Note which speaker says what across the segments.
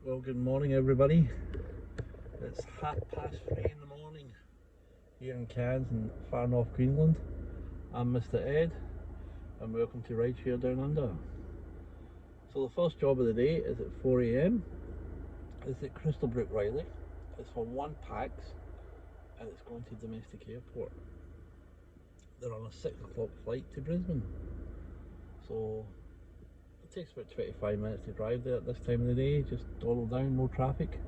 Speaker 1: Well, good morning everybody. It's 3:30 in the morning here in Cairns in far north Queensland. I'm Mr. Ed and welcome to Rideshare Down Under. So the first job of the day is at 4 a.m. It's at Crystalbrook Riley. It's for one PAX and it's going to domestic airport. They're on a 6 o'clock flight to Brisbane. So it takes about 25 minutes to drive there at this time of the day, just dawdle down, no traffic.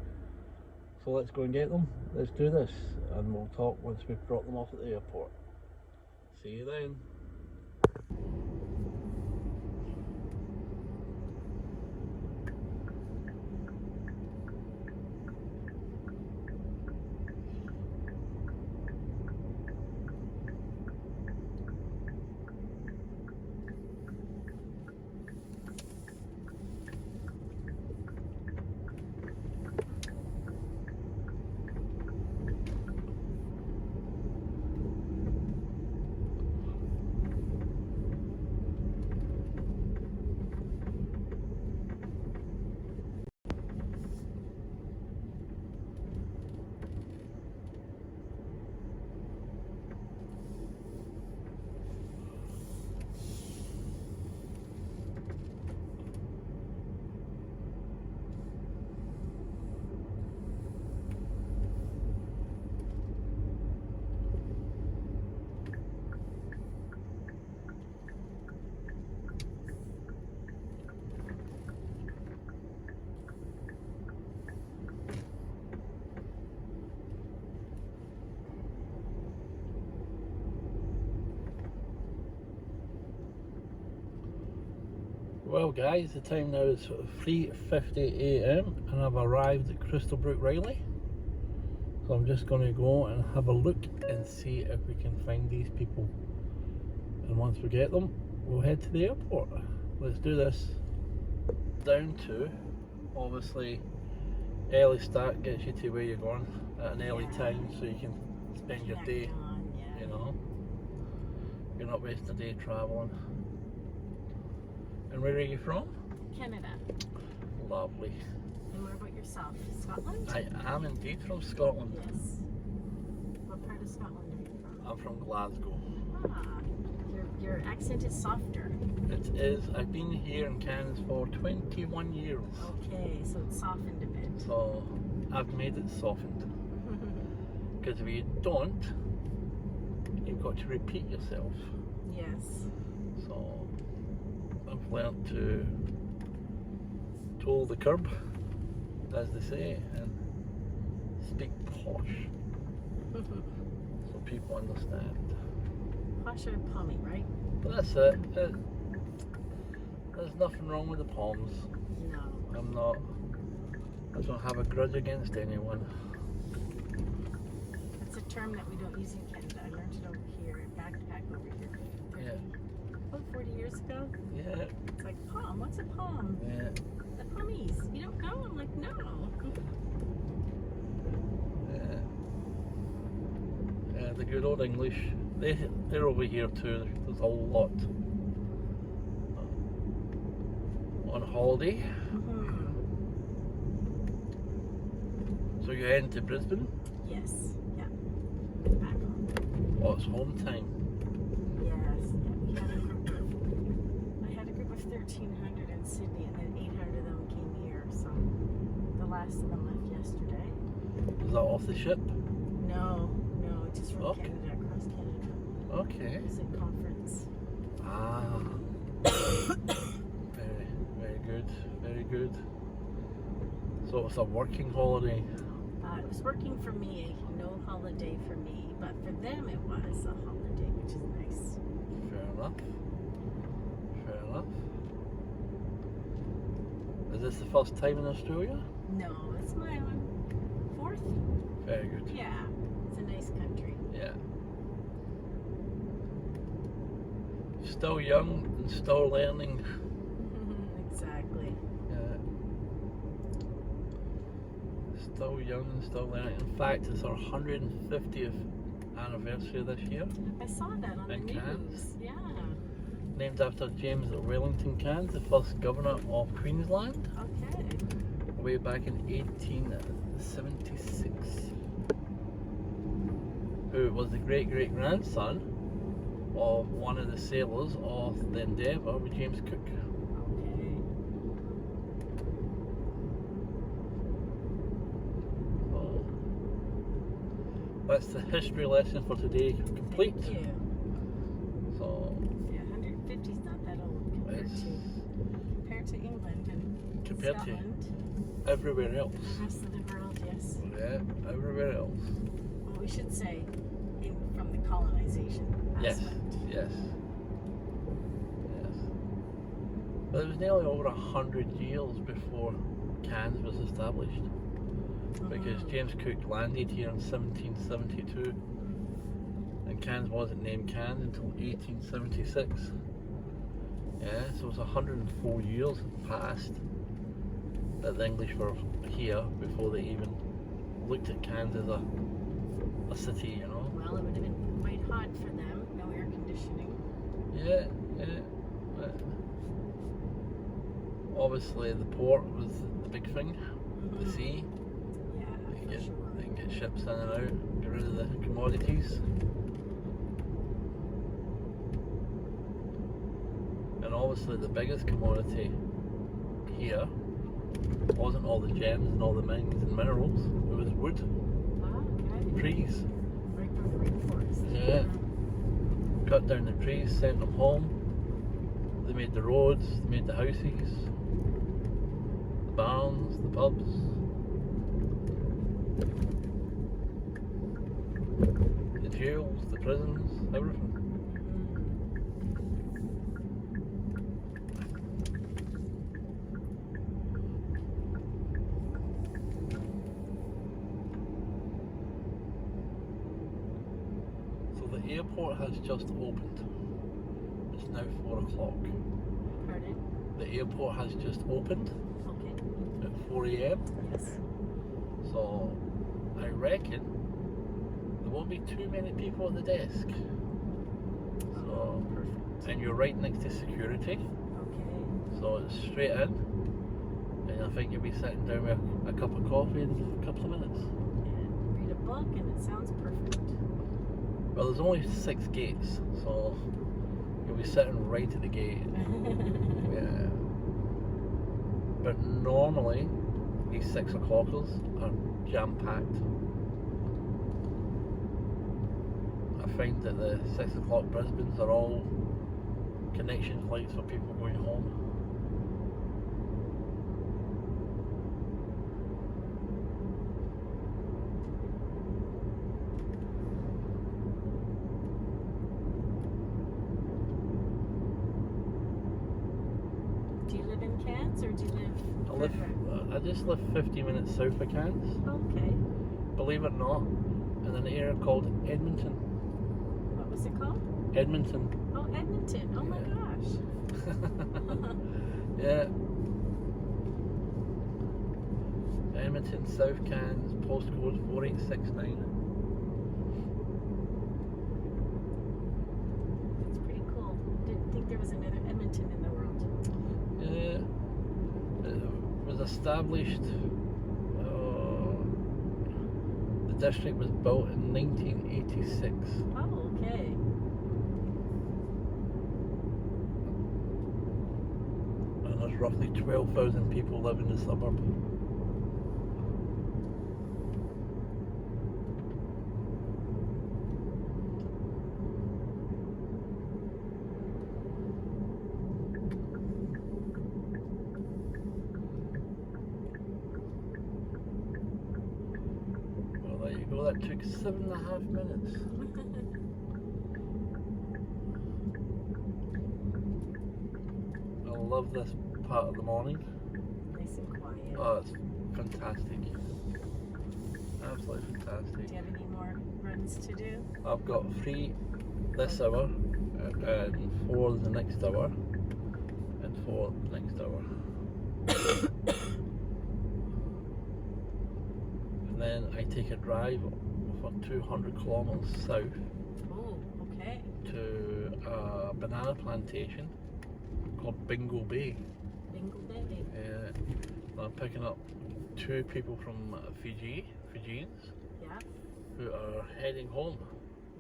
Speaker 1: So let's go and get them, let's do this, and we'll talk once we've dropped them off at the airport. See you then. Well guys, the time now is 3:50 a.m. and I've arrived at Crystalbrook Riley. So I'm just going to go and have a look and see if we can find these people. And once we get them, we'll head to the airport. Let's do this. Down to, obviously, early start gets you to where you're going at an early time so you can spend your day, you know. You're not wasting a day travelling. And where are you from?
Speaker 2: Canada.
Speaker 1: Lovely.
Speaker 2: And what about yourself? Scotland?
Speaker 1: I am indeed from Scotland.
Speaker 2: Yes. What part of Scotland are you from?
Speaker 1: I'm from Glasgow.
Speaker 2: Ah, your accent is softer.
Speaker 1: It is. I've been here in Cairns for 21 years.
Speaker 2: Okay, so it's softened a bit.
Speaker 1: So I've made it softened. Because if you don't, you've got to repeat yourself.
Speaker 2: Yes.
Speaker 1: So I've learnt to toe the curb, as they say, and speak posh so people understand.
Speaker 2: Posh or palmy, right?
Speaker 1: But that's it. There's nothing wrong with the palms.
Speaker 2: No.
Speaker 1: I don't have a grudge against anyone.
Speaker 2: It's a term that we don't use in Canada. I learned it over here, backpack over here.
Speaker 1: Yeah.
Speaker 2: About 40 years ago.
Speaker 1: Yeah.
Speaker 2: It's like, palm, what's a palm?
Speaker 1: Yeah.
Speaker 2: The palmies. You don't know? I'm like, no.
Speaker 1: Yeah. Yeah, the good old English. They're over here too. There's a lot on holiday. So you're heading to Brisbane?
Speaker 2: Yes. Yeah. Back home.
Speaker 1: Oh, it's home time.
Speaker 2: Yes. I had a group of 1,300 in Sydney, and then 800 of them came here. So the last of them left yesterday.
Speaker 1: Is that off the ship?
Speaker 2: No, just from
Speaker 1: Okay.
Speaker 2: Canada, across Canada.
Speaker 1: Okay.
Speaker 2: Music conference.
Speaker 1: Ah. Very good. Very good. So it's a working holiday.
Speaker 2: It was working for me, no holiday for me, but for them it was a holiday, which is nice.
Speaker 1: Fair enough. Fair enough. Is this the first time in Australia?
Speaker 2: No, it's my fourth.
Speaker 1: Very good.
Speaker 2: Yeah, it's a nice country.
Speaker 1: Yeah. Still young and still learning.
Speaker 2: Exactly.
Speaker 1: Yeah. Still young and still learning. In fact, it's our 150th anniversary this year.
Speaker 2: I saw that on the
Speaker 1: In
Speaker 2: news.
Speaker 1: Cairns.
Speaker 2: Yeah.
Speaker 1: Named after James Wellington Cairns, the first governor of Queensland.
Speaker 2: Okay.
Speaker 1: way back in 1876, who was the great-great-grandson of one of the sailors of the Endeavour with James Cook.
Speaker 2: Okay.
Speaker 1: So that's the history lesson for today complete.
Speaker 2: Thank you.
Speaker 1: So
Speaker 2: Yeah, 150 is not that old compared to England and
Speaker 1: compared
Speaker 2: Scotland.
Speaker 1: to everywhere else.
Speaker 2: The rest of the world, yes.
Speaker 1: Yeah, everywhere else.
Speaker 2: Well, we should say from the colonization
Speaker 1: Yes,
Speaker 2: aspect.
Speaker 1: yes, yes. But it was nearly over 100 years before Cairns was established, because James Cook landed here in 1772, and Cairns wasn't named Cairns until 1876. Yeah, so it's 104 years past that the English were here before they even looked at Cairns as a city, you know.
Speaker 2: Well, it would have been quite hot for them, no air conditioning.
Speaker 1: Yeah, yeah. But obviously the port was the big thing, the sea.
Speaker 2: Yeah, for sure.
Speaker 1: They can get ships in and out, get rid of the commodities. And obviously the biggest commodity here wasn't all the gems and all the mines and minerals, it was wood,
Speaker 2: Okay.
Speaker 1: trees.
Speaker 2: Right from the rainforest.
Speaker 1: Yeah. Cut down the trees, sent them home. They made the roads, they made the houses, the barns, the pubs. The jails, the prisons, everything. So the airport has just opened. It's now 4 o'clock.
Speaker 2: Pardon?
Speaker 1: The airport has just opened
Speaker 2: Okay.
Speaker 1: at 4 a.m.
Speaker 2: Yes.
Speaker 1: So I reckon there won't be too many people at the desk. So,
Speaker 2: Perfect.
Speaker 1: and you're right next to security,
Speaker 2: Okay.
Speaker 1: so it's straight in. And I think you'll be sitting down with a cup of coffee in a couple of minutes.
Speaker 2: And read a book, and it sounds perfect.
Speaker 1: Well, there's only 6 gates, so you'll be sitting right at the gate. Yeah. But normally, these 6 o'clockers are jam-packed. I find that the 6 o'clock Brisbanes are all connection flights for people going home.
Speaker 2: Do you live in Cairns, or do you live further?
Speaker 1: I just live 50 minutes south of Cairns,
Speaker 2: Okay.
Speaker 1: believe it or not, in an area called Edmonton.
Speaker 2: What was it called?
Speaker 1: Edmonton.
Speaker 2: Oh, Edmonton. Oh my
Speaker 1: Yeah.
Speaker 2: gosh.
Speaker 1: Yeah. Edmonton, South Cairns, postcode 4869.
Speaker 2: That's pretty cool. Didn't think there was another Edmonton in the world.
Speaker 1: Yeah. It was established, the district was built in 1986.
Speaker 2: Oh, okay.
Speaker 1: And there's roughly 12,000 people live in the suburb. Well, there you go, that took 7.5 minutes. I love this part of the morning.
Speaker 2: Nice and quiet.
Speaker 1: Oh, it's fantastic. Absolutely fantastic.
Speaker 2: Do you have any more runs to do?
Speaker 1: I've got 3 this hour, and 4 the next hour, and 4 the next hour. And then I take a drive for 200 kilometers south
Speaker 2: Oh, okay.
Speaker 1: to a banana plantation called Bingle Bay.
Speaker 2: Bingle Bay.
Speaker 1: I'm picking up two people from Fijians,
Speaker 2: Yeah.
Speaker 1: who are heading home.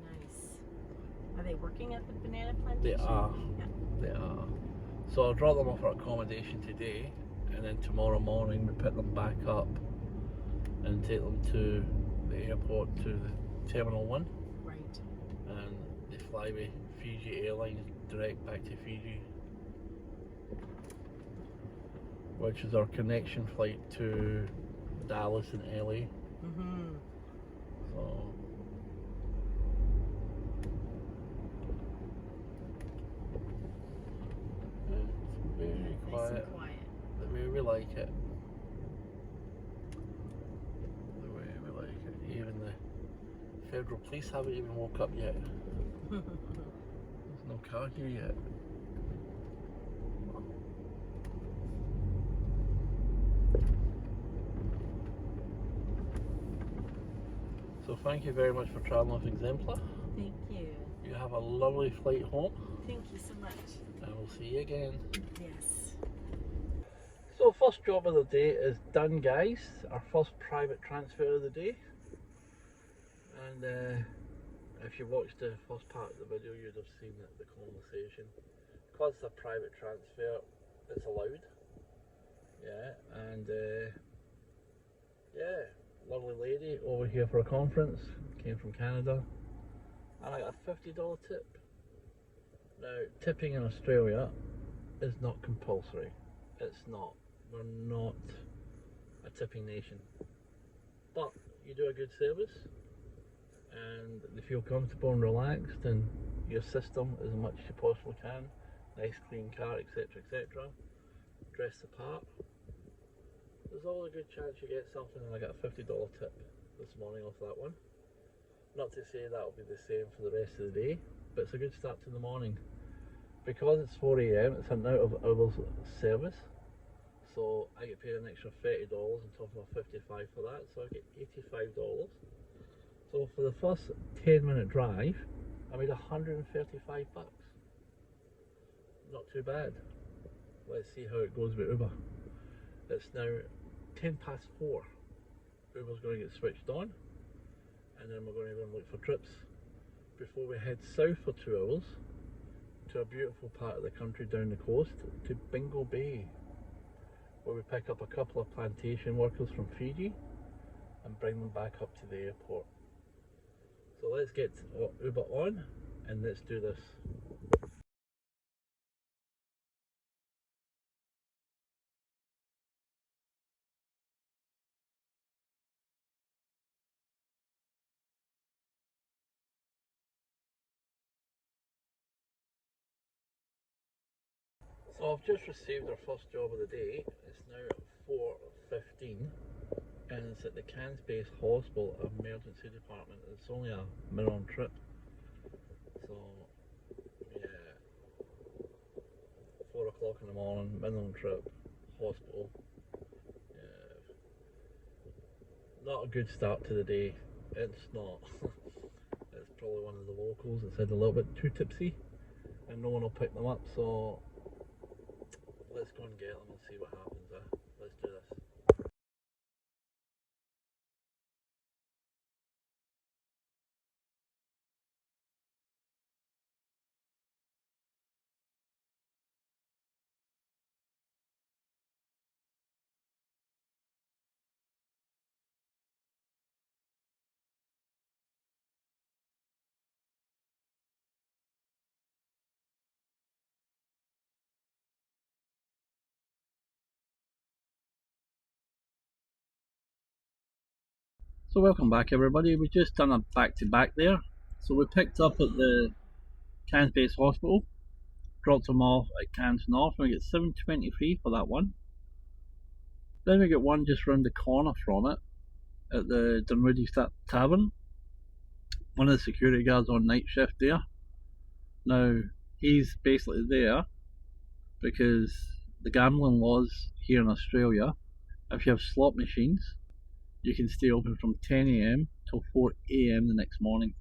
Speaker 2: Nice. Are they working at the banana plantation?
Speaker 1: They are.
Speaker 2: Yeah.
Speaker 1: They are. So I'll drop them off at accommodation today, and then tomorrow morning we pick them back up and take them to the airport, to the Terminal 1.
Speaker 2: Right.
Speaker 1: And they fly with Fiji Airlines direct back to Fiji, which is our connection flight to Dallas and LA.
Speaker 2: Mm-hmm.
Speaker 1: So it's very quiet.
Speaker 2: Nice and quiet.
Speaker 1: The way we like it. The way we like it. Even the federal police haven't even woke up yet. There's no car here yet. So thank you very much for travelling with Exemplar.
Speaker 2: Thank you.
Speaker 1: You have a lovely flight home.
Speaker 2: Thank you so much.
Speaker 1: And we'll see you again.
Speaker 2: Yes.
Speaker 1: So first job of the day is done, guys. Our first private transfer of the day. And if you watched the first part of the video, you'd have seen the conversation. Because it's a private transfer, it's allowed. Yeah, and yeah, lovely lady over here for a conference, came from Canada, and I got a $50 tip. Now, tipping in Australia is not compulsory. It's not. We're not a tipping nation. But you do a good service, and they feel comfortable and relaxed, and you assist them as much as you possibly can. Nice clean car, etc, etc. Dress the part. There's always a good chance you get something, and I got a $50 tip this morning off that one. Not to say that'll be the same for the rest of the day, but it's a good start to the morning. Because it's 4 AM, it's an out of hours service, so I get paid an extra $30 on top of my 55 for that, so I get $85. So for the first 10-minute drive, I made 135 bucks. Not too bad. Let's see how it goes with Uber. It's now 4:10. Uber's going to get switched on, and then we're going to go and look for trips before we head south for 2 hours to a beautiful part of the country down the coast, to Bingle Bay, where we pick up a couple of plantation workers from Fiji and bring them back up to the airport. So let's get Uber on and let's do this. So I've just received our first job of the day. It's now 4:15 and it's at the Cairns Base Hospital Emergency Department. It's only a minimum trip. So yeah, 4 o'clock in the morning, minimum trip, hospital. Yeah. Not a good start to the day. It's not. It's probably one of the locals that said a little bit too tipsy and no one will pick them up, so let's go and get them and see what happens. Let's do this. So welcome back everybody, we've just done a back-to-back there. So we picked up at the Cairns Base Hospital, dropped them off at Cairns North, and we get $7.23 for that one. Then we get one just round the corner from it, at the Dunwoody Tavern. One of the security guards on night shift there. Now, he's basically there because the gambling laws here in Australia, if you have slot machines, you can stay open from 10 AM till 4 AM the next morning.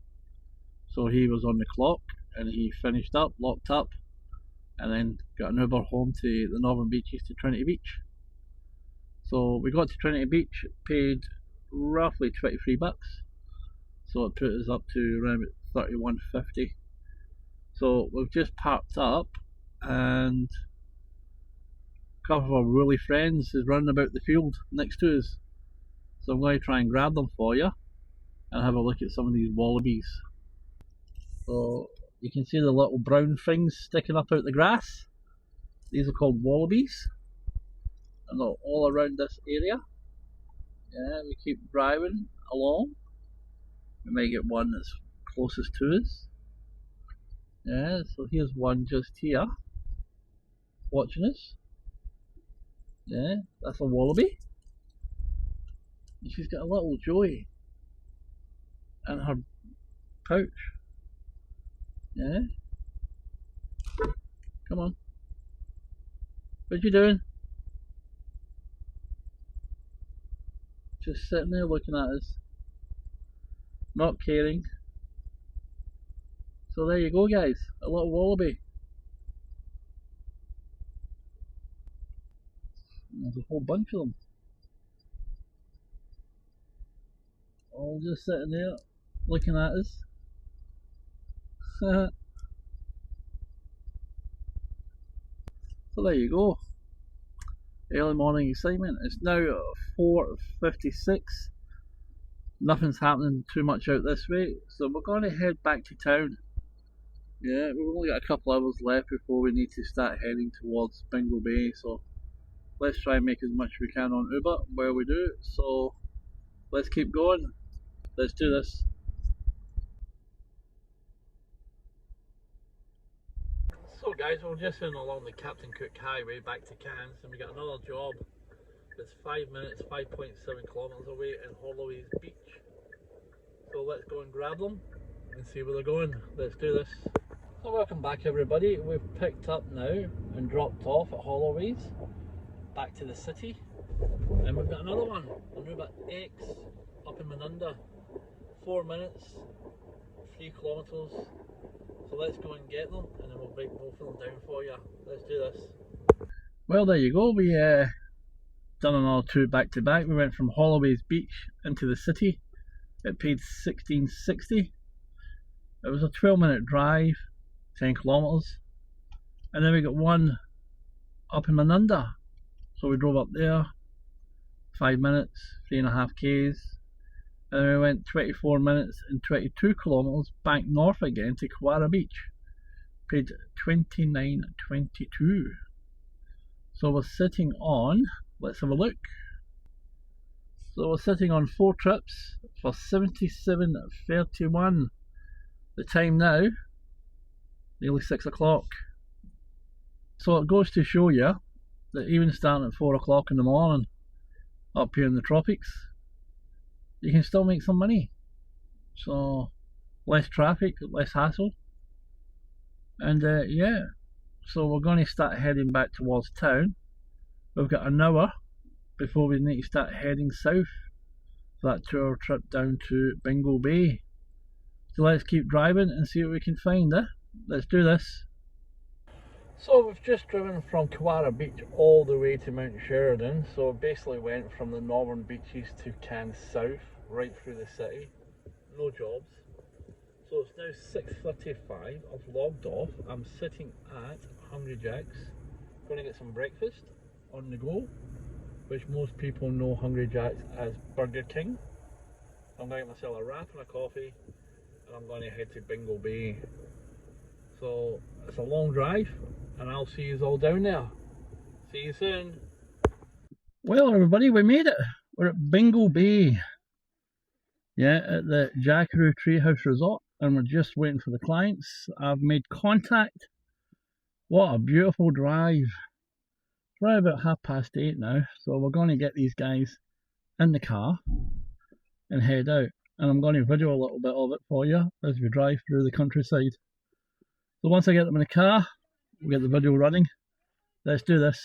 Speaker 1: So he was on the clock and he finished up, locked up, and then got an Uber home to the Northern Beaches to Trinity Beach. So we got to Trinity Beach, paid roughly 23 bucks. So it put us up to around $31.50. So we've just parked up and a couple of our woolly friends is running about the field next to us. So I'm going to try and grab them for you and have a look at some of these wallabies. So you can see the little brown things sticking up out the grass. These are called wallabies. And they're all around this area. Yeah, we keep driving along. We may get one that's closest to us. Yeah, so here's one just here, watching us. Yeah, that's a wallaby. And she's got a little joey in her pouch. Yeah. Come on. What you doing? Just sitting there looking at us. Not caring. So there you go guys, a little wallaby. There's a whole bunch of them. All just sitting there looking at us. So there you go. Early morning excitement. It's now 4:56. Nothing's happening too much out this way, so we're going to head back to town. Yeah, we've only got a couple hours left before we need to start heading towards Bingle Bay, so let's try and make as much as we can on Uber while we do. So let's keep going. Let's do this. So guys, we're just in along the Captain Cook Highway back to Cairns, and we got another job that's 5 minutes, 5.7 kilometres away in Holloway's Beach. So let's go and grab them and see where they're going. Let's do this. So welcome back everybody. We've picked up now and dropped off at Holloway's back to the city, and we've got another one, Aruba X up in Manunda. 4 minutes, 3 kilometres. So let's go and get them, and then we'll break both of them down for you. Let's do this. Well, there you go. We done another two back to back. We went from Holloway's Beach into the city. It paid $16.60. It was a 12-minute drive, 10 kilometres. And then we got one up in Manunda. So we drove up there, 5 minutes, 3.5 k's. And then we went 24 minutes and 22 kilometres back north again to Kuranda Beach. Paid $29.22. So we're sitting on, let's have a look. So we're sitting on 4 trips for $77.31. The time now, nearly 6 o'clock. So it goes to show you that even starting at 4 o'clock in the morning up here in the tropics, you can still make some money. So less traffic, less hassle, and yeah, so we're going to start heading back towards town. We've got an hour before we need to start heading south for that 2-hour trip down to Bingle Bay. So let's keep driving and see what we can find. Let's do this. So we've just driven from Kuranda Beach all the way to Mount Sheridan. So basically went from the northern beaches to Cairns south, right through the city. No jobs. So it's now 6:35. I've logged off. I'm sitting at Hungry Jack's. Going to get some breakfast on the go, which most people know Hungry Jack's as Burger King. I'm going to get myself a wrap and a coffee, and I'm going to head to Bingle Bay. So it's a long drive, and I'll see you all down there. See you soon. Well everybody, we made it. We're at Bingle Bay. Yeah, at the Jackaroo Treehouse Resort, and we're just waiting for the clients. I've made contact. What a beautiful drive. It's right about 8:30 now, so we're going to get these guys in the car and head out. And I'm going to video a little bit of it for you as we drive through the countryside. So once I get them in the car, we'll get the video running. Let's do this.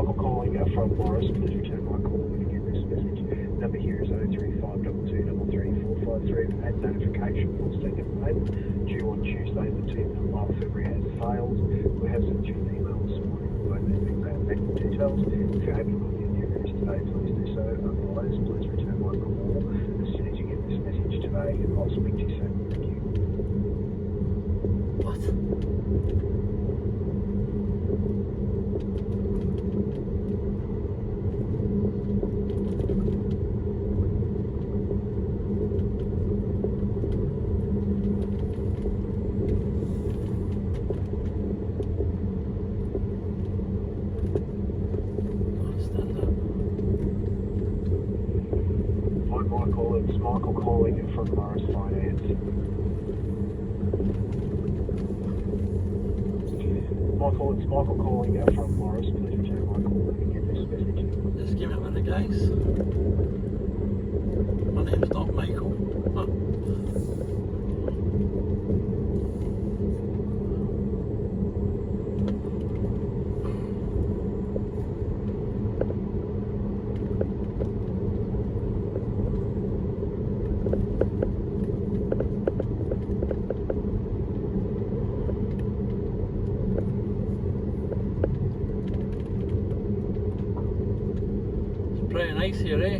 Speaker 3: Michael calling from Morris. Please return my call when you get this message. Number here is 03522334453. Had notification for second payment due on Tuesday the 10th of February has failed. We have sent you an email this morning with those being paid back the details. If you're able to look in your areas today, please do so. Otherwise, please return my call as soon as you get this message today. I'll speak to you soon. Thank you.
Speaker 1: What?
Speaker 3: Hi Michael, it's Michael calling from Morris Finance. Michael, it's Michael calling from Morris. Please return my call when you get this message.
Speaker 1: Just give me a minute, guys. My name's not Michael. It's pretty nice here, eh?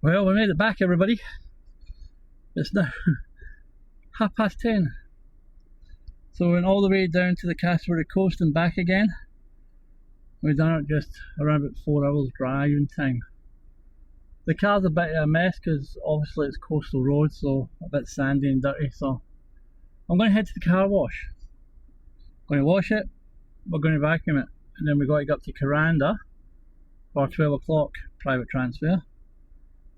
Speaker 1: Well, we made it back, everybody. It's now 10:30. So we went all the way down to the Castlereagh coast and back again. We've done it just around about 4 hours driving time. The car's a bit of a mess because obviously it's coastal road, so a bit sandy and dirty. So I'm going to head to the car wash. Going to wash it, we're going to vacuum it, and then we've got to go up to Kuranda for 12 o'clock private transfer.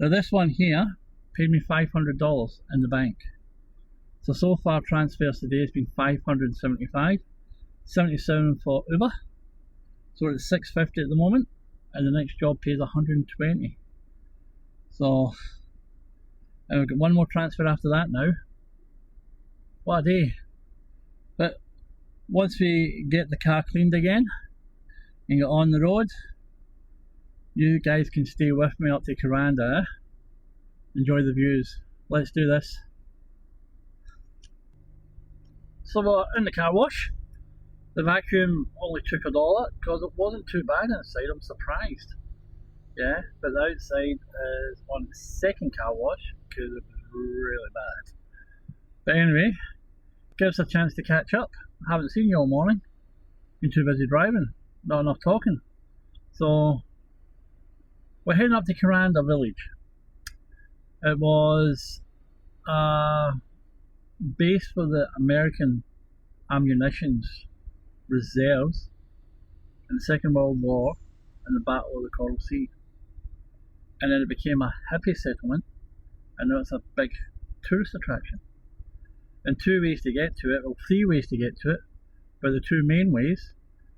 Speaker 1: Now this one here paid me $500 in the bank. So far transfers today has been 575, 77 for Uber. So we're at 650 at the moment, and the next job pays 120. So and we've got one more transfer after that now. What a day. But once we get the car cleaned again and get on the road, you guys can stay with me up to Kuranda, eh? Enjoy the views. Let's do this. So we're in the car wash. The vacuum only took $1 because it wasn't too bad inside. I'm surprised. Yeah, but the outside is on the second car wash because it was really bad. But anyway, gives us a chance to catch up. I haven't seen you all morning. Been too busy driving, not enough talking. So we're heading up to Kuranda village. It was a base for the American ammunitions reserves in the Second World War and the Battle of the Coral Sea. And then it became a hippie settlement, and now it's a big tourist attraction. And two ways to get to it, or three ways to get to it, but the two main ways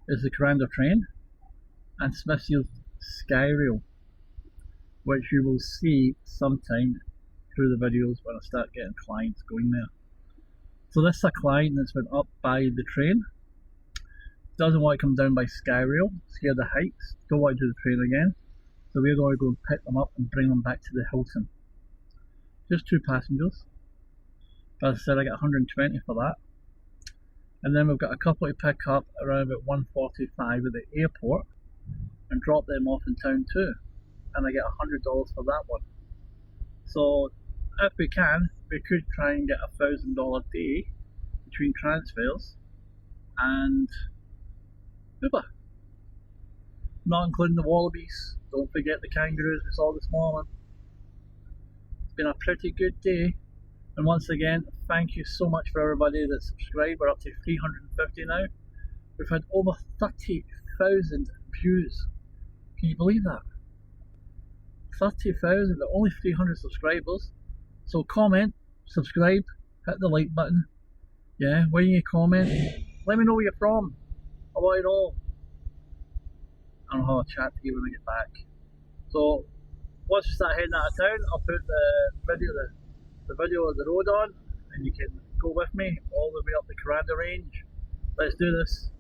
Speaker 1: is the Kuranda train and Smithfield Skyrail, which you will see sometime through the videos when I start getting clients going there. So this is a client that's been up by the train, doesn't want to come down by Skyrail, scared of heights, don't want to do the train again, so we're going to go and pick them up and bring them back to the Hilton. Just 2 passengers, but as I said, I get 120 for that. And then we've got a couple to pick up around about 1:45 at the airport and drop them off in town too, and I get $100 for that one. So if we can, we could try and get $1,000 a day between transfers and Uber. Not including the wallabies. Don't forget the kangaroos we saw this morning. It's been a pretty good day. And once again, thank you so much for everybody that subscribed. We're up to 350 now. We've had over 30,000 views. Can you believe that? 30,000, but only 300 subscribers. So comment, subscribe, hit the like button. Yeah, when you comment, let me know where you're from. I want it all. And I'll have a chat to you when I get back. So once we start heading out of town, I'll put the video of the road on, and you can go with me all the way up the Kuranda range. Let's do this.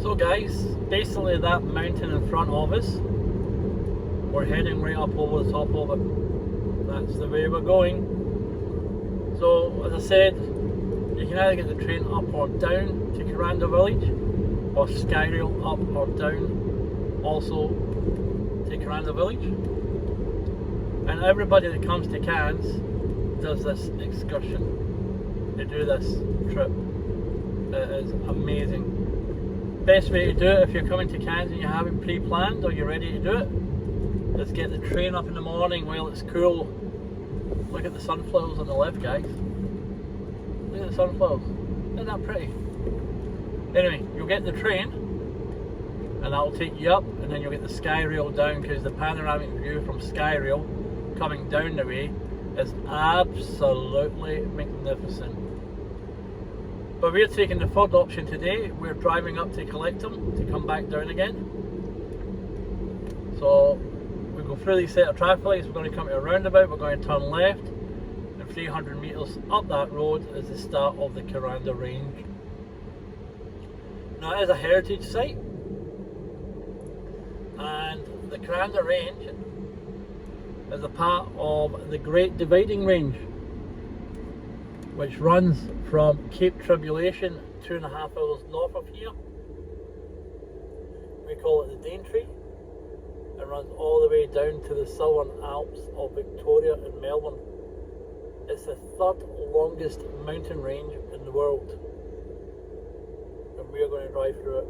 Speaker 1: So guys, basically that mountain in front of us, we're heading right up over the top of it. That's the way we're going. So as I said, you can either get the train up or down to Kuranda village, or Skyrail up or down also to Kuranda village. And everybody that comes to Cairns does this excursion. They do this trip. It is amazing. Best way to do it if you're coming to Cairns and you haven't pre-planned or you're ready to do it, is get the train up in the morning while it's cool. Look at the sunflowers on the left, guys. Look at the sunflowers. Isn't that pretty? Anyway, you'll get the train and that'll take you up, and then you'll get the Skyrail down, because the panoramic view from Skyrail coming down the way is absolutely magnificent. But we're taking the third option today. We're driving up to collect them to come back down again. So we go through these set of traffic lights, we're going to come to a roundabout, we're going to turn left, and 300 metres up that road is the start of the Kuranda range. Now it is a heritage site, and the Kuranda range is a part of the Great Dividing Range, which runs from Cape Tribulation 2.5 hours north of here. We call it the Daintree, and runs all the way down to the Southern Alps of Victoria and Melbourne. It's the third longest mountain range in the world, and we are going to drive through it.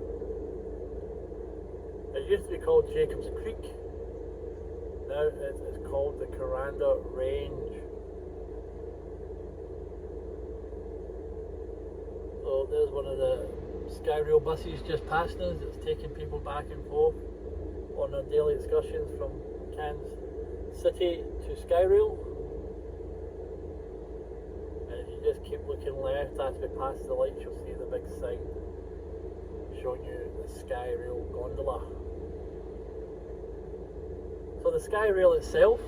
Speaker 1: It used to be called Jacob's Creek, now it is called the Kuranda Range. So there's one of the Skyrail buses just passing us. It's taking people back and forth on their daily excursions from Cairns City to Skyrail. And if you just keep looking left as we pass the lights, you'll see the big sign showing you the Skyrail gondola. So the Skyrail itself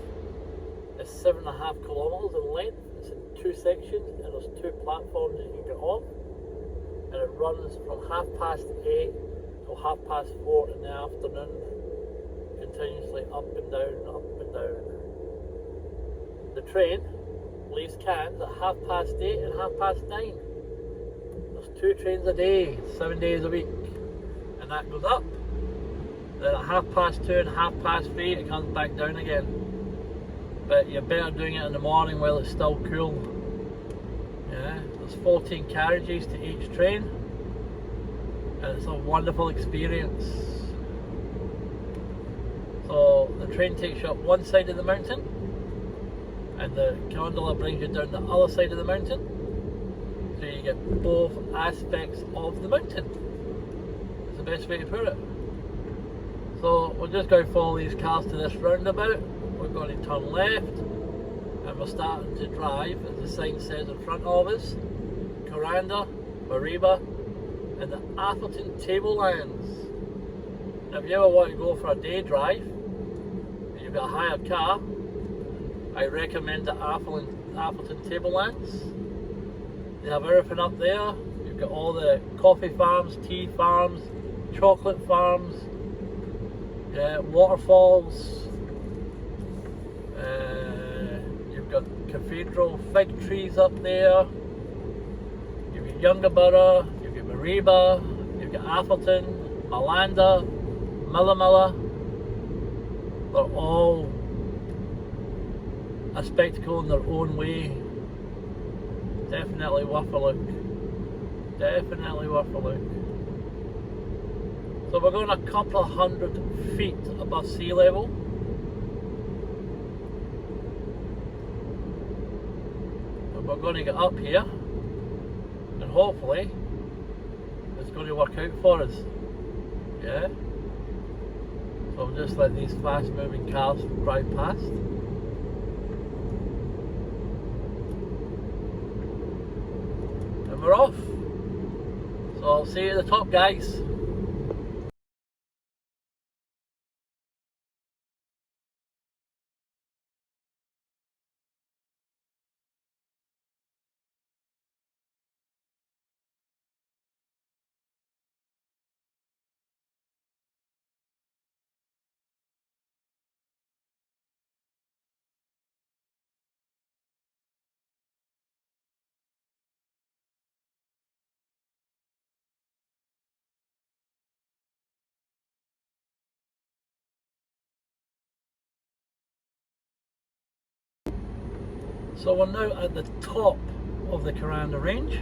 Speaker 1: is 7.5 kilometres in length. It's in 2 sections, and there's 2 platforms you can get on. And it runs from 8:30 till 4:30 in the afternoon, continuously up and down, up and down. The train leaves Cairns at 8:30 and 9:30. There's 2 trains a day, 7 days a week, and that goes up. Then at 2:30 and 3:30 it comes back down again. But you're better doing it in the morning while it's still cool. Yeah, there's 14 carriages to each train, and it's a wonderful experience. So the train takes you up one side of the mountain, and the gondola brings you down the other side of the mountain, so you get both aspects of the mountain. It's the best way to put it. So we're just going to follow these cars to this roundabout. We're going to turn left, and we're starting to drive, as the sign says in front of us, Kuranda, Mariba, and the Atherton Tablelands. Now if you ever want to go for a day drive, and you've got a hired car, I recommend the Atherton Tablelands. They have everything up there. You've got all the coffee farms, tea farms, chocolate farms, waterfalls. You've got cathedral fig trees up there. You've got Yungaburra, you've got Mariba, you've got Atherton, Malanda, Milla. They're all a spectacle in their own way. Definitely worth a look. Definitely worth a look. So we're going a couple of 100 feet above sea level. And we're going to get up here, and hopefully it's going to work out for us. Yeah? So we'll just let these fast moving cars drive past. And we're off. So I'll see you at the top, guys. So we're now at the top of the Kuranda range,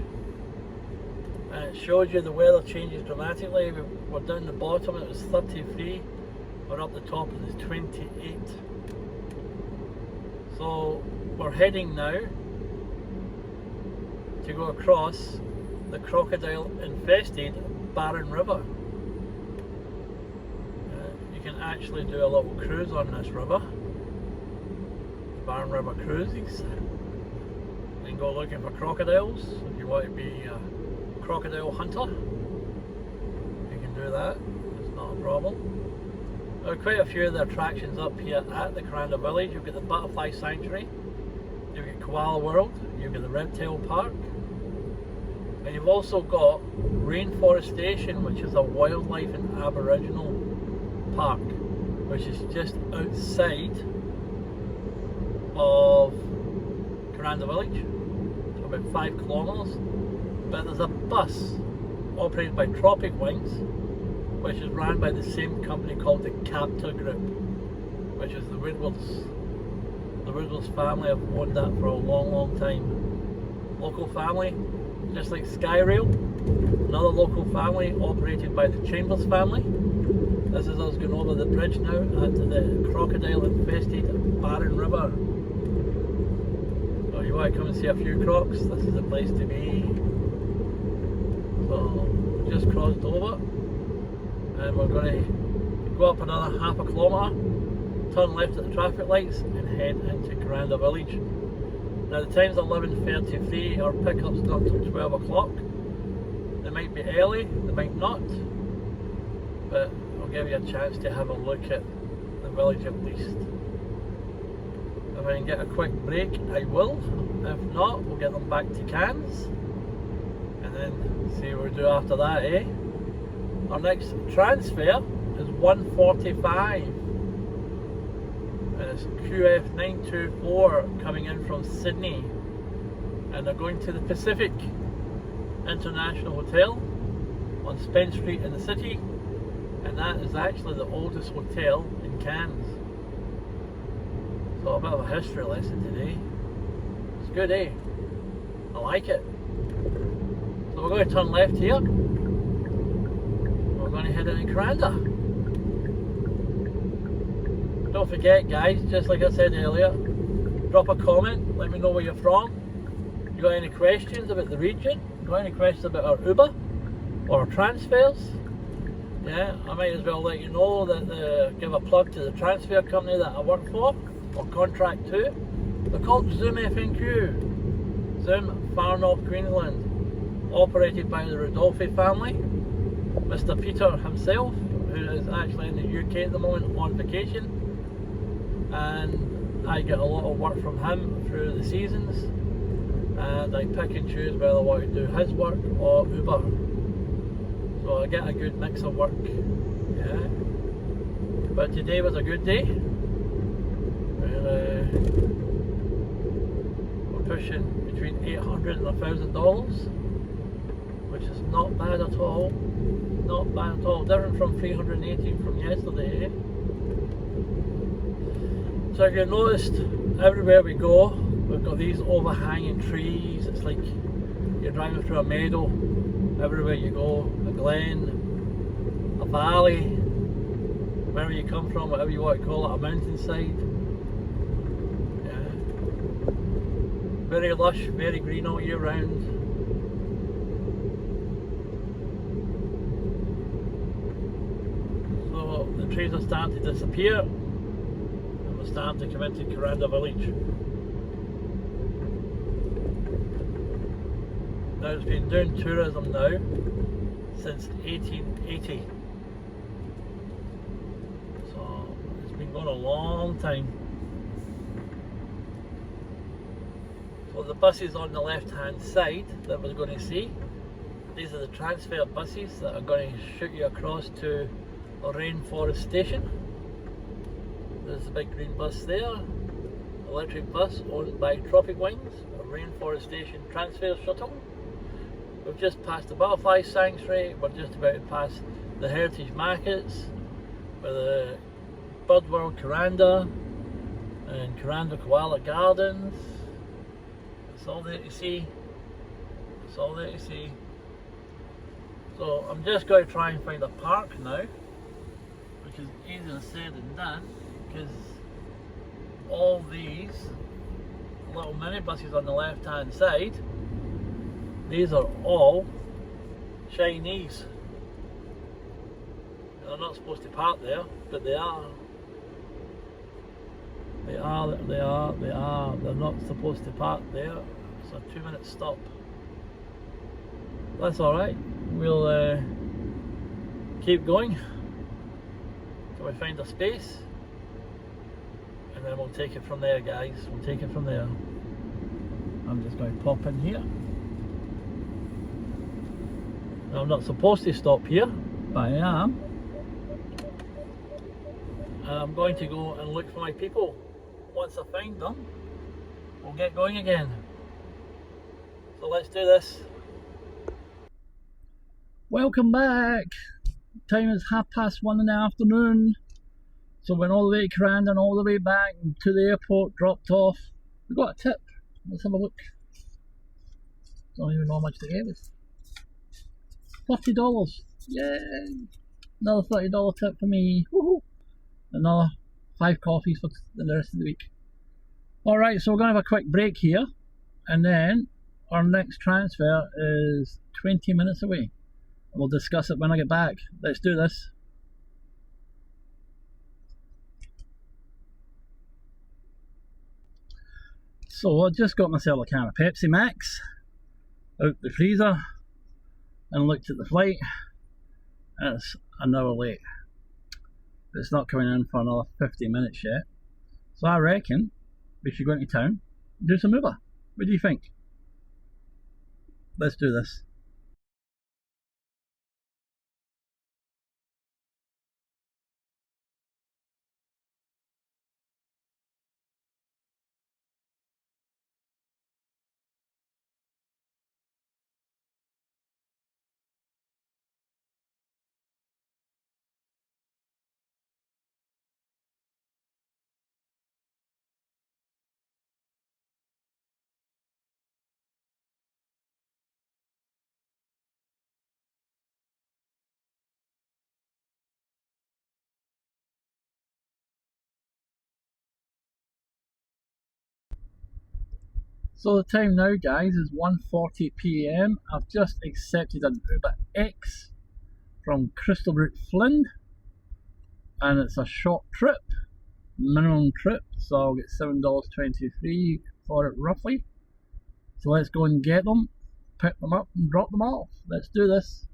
Speaker 1: and it shows you the weather changes dramatically. We're down the bottom, it was 33, we're up the top, it was 28. So we're heading now to go across the crocodile infested Barron River. You can actually do a little cruise on this river, Barron River Cruises, and go looking for crocodiles. If you want to be a crocodile hunter, you can do that, it's not a problem. There are quite a few of the attractions up here at the Kuranda village. You've got the Butterfly Sanctuary, you've got Koala World, you've got the Reptile Park, and you've also got Rainforestation, which is a wildlife and aboriginal park, which is just outside of Kuranda village, so about 5 kilometres. But there's a bus operated by Tropic Wings, which is run by the same company called the Capta Group, which is the Woodwards. The Woodwards family have owned that for a long time. Local family, just like Skyrail, another local family operated by the Chambers family. This is us going over the bridge now into the crocodile infested Barron River. So you want to come and see a few crocs, this is the place to be. So we just crossed over and we're going to go up another half a kilometre, turn left at the traffic lights and head into Kuranda village. Now the time's 11:33, our pickup's not until 12 o'clock. They might be early, they might not, but I'll give you a chance to have a look at the village at least. If I can get a quick break, I will. If not, we'll get them back to Cairns and then see what we do after that, eh? Our next transfer is 1:45 and it's QF924 coming in from Sydney, and they're going to the Pacific International Hotel on Spence Street in the city, and that is actually the oldest hotel in Cairns. So a bit of a history lesson today. It's good, eh? I like it. So we're going to turn left here. We're going to head into Kuranda. Don't forget guys, just like I said earlier, drop a comment, let me know where you're from. You got any questions about the region? Got any questions about our Uber or our transfers? Yeah, I might as well let you know that give a plug to the transfer company that I work for or contract to. They're called Zoom FNQ, Zoom Far North Queensland, operated by the Rodolphi family. Mr. Peter himself, who is actually in the UK at the moment on vacation, and I get a lot of work from him through the seasons, and I pick and choose whether I want to do his work or Uber. So I get a good mix of work, yeah. But today was a good day. We're pushing between $800 and $1,000, which is not bad at all. Not bad at all. Different from 318 from yesterday. So if you noticed, everywhere we go, we've got these overhanging trees. It's like you're driving through a meadow. Everywhere you go, a glen, a valley, wherever you come from, whatever you want to call it, a mountainside. Yeah. Very lush, very green all year round. So the trees are starting to disappear and we're starting to come into Kuranda village. Now it's been doing tourism now since 1880. So it's been going a long time. So the buses on the left hand side that we're going to see, these are the transfer buses that are going to shoot you across to Rainforestation. There's a big green bus there, electric bus owned by Tropic Wings, a Rainforestation transfer shuttle. We've just passed the Butterfly Sanctuary, we're just about to pass the Heritage Markets, with the Bird World Kuranda and Kuranda Koala Gardens. It's all there to see. It's all there to see. So I'm just going to try and find a park now, which is easier said than done, because all these little minibuses on the left hand side, these are all Chinese. They're not supposed to park there, but they are. They are. They're not supposed to park there. It's a 2-minute stop. That's alright. We'll keep going. So we find a space and then we'll take it from there, guys. We'll take it from there. I'm just going to pop in here. Now, I'm not supposed to stop here, but I am. And I'm going to go and look for my people. Once I find them, we'll get going again. So let's do this. Welcome back. Time is 1:30 in the afternoon. So went all the way to Kuranda and all the way back to the airport, dropped off. We got a tip. Let's have a look. Don't even know how much to get with. $30. Yay! Another $30 tip for me. Woohoo! Another 5 coffees for the rest of the week. Alright, so we're going to have a quick break here. And then our next transfer is 20 minutes away. And we'll discuss it when I get back. Let's do this. So I just got myself a can of Pepsi Max out the freezer and looked at the flight, and it's an hour late. It's not coming in for another 50 minutes yet. So I reckon we should go into town and do some Uber. What do you think? Let's do this. So the time now, guys, is 1:40 PM. I've just accepted an Uber X from Crystalbrook Flynn, and it's a short trip, minimum trip, so I'll get $7.23 for it roughly. So let's go and get them, pick them up and drop them off. Let's do this.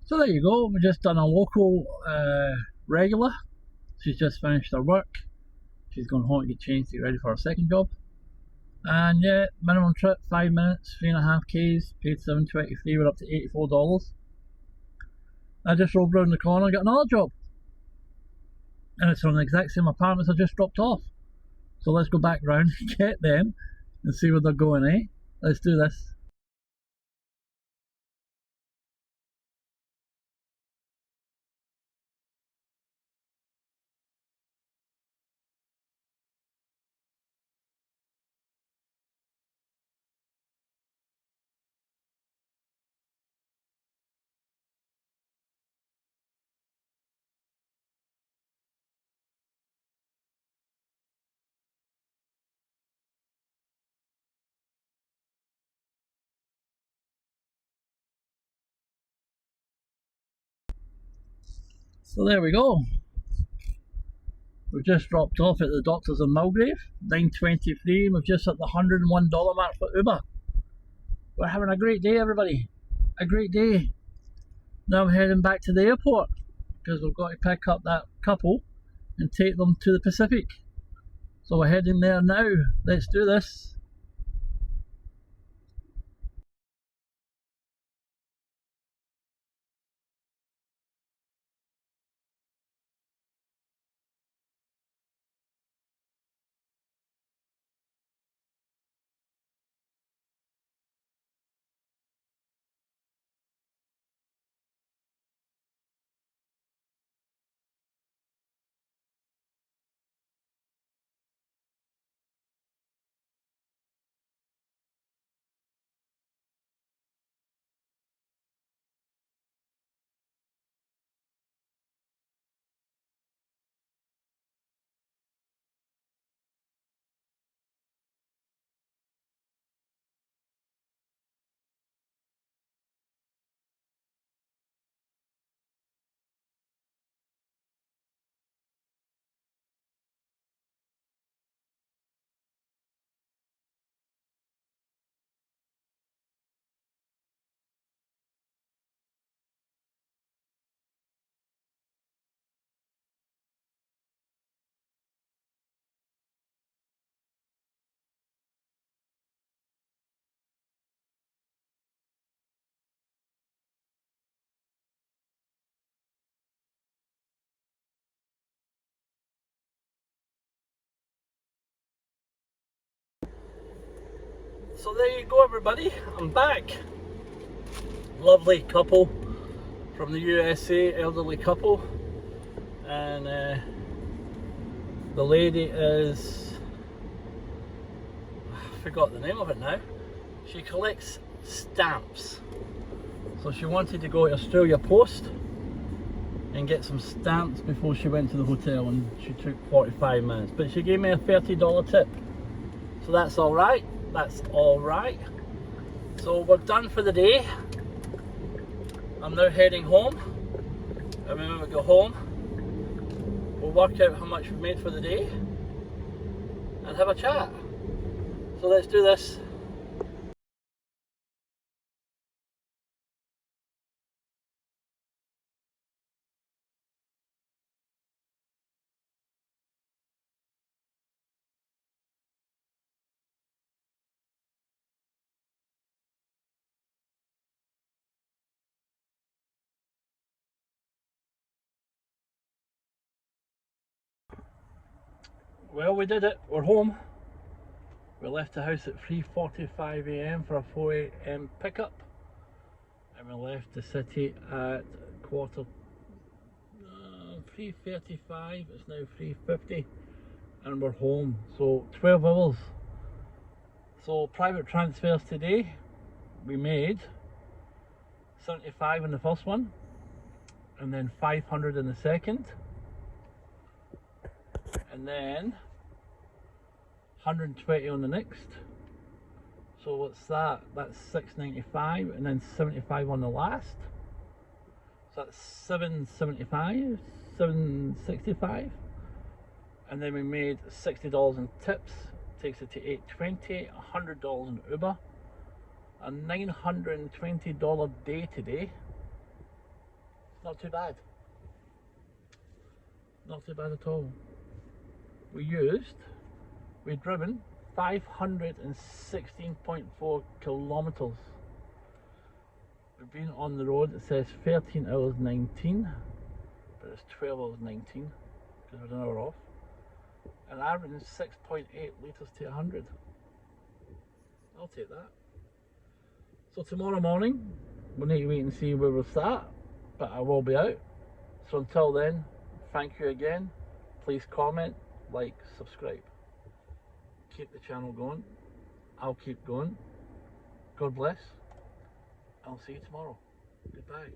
Speaker 1: So there you go, we've just done a local regular. She's just finished her work. She's going home to get changed to get ready for her second job. And yeah, minimum trip, 5 minutes, 3.5 Ks, paid $7.23, we're up to $84. I just rolled round the corner and got another job. And it's on the exact same apartments I just dropped off. So let's go back round and get them and see where they're going, eh? Let's do this. So there we go. We've just dropped off at the doctor's in Mulgrave, 9:23, and we've just hit the $101 mark for Uber. We're having a great day, everybody. A great day. Now I'm heading back to the airport because we've got to pick up that couple and take them to the Pacific. So we're heading there now. Let's do this. So there you go everybody, I'm back. Lovely couple from the USA, elderly couple. And the lady is, I forgot the name of it now. She collects stamps. So she wanted to go to Australia Post and get some stamps before she went to the hotel, and she took 45 minutes. But she gave me a $30 tip. So that's alright. That's alright. So we're done for the day. I'm now heading home. And when we go home, we'll work out how much we've made for the day and have a chat. So let's do this. Well, we did it. We're home. We left the house at 3:45 AM for a 4 AM pickup, and we left the city at 3:35. It's now 3:50, and we're home. So 12 hours. So private transfers today, we made 75 in the first one, and then 500 in the second, and then 120 on the next. So what's that? That's 695, and then 75 on the last. So that's 775, 765. And then we made $60 in tips, takes it to 820, $100 in Uber, a $920 day today. Not too bad. Not too bad at all. We've driven 516.4 kilometers. We've been on the road, it says 13 hours 19, but it's 12 hours 19 because we're an hour off. And averaging 6.8 litres to 100. I'll take that. So tomorrow morning, we'll need to wait and see where we'll start, but I will be out. So until then, thank you again. Please comment, like, subscribe. Keep the channel going. I'll keep going. God bless. I'll see you tomorrow. Goodbye.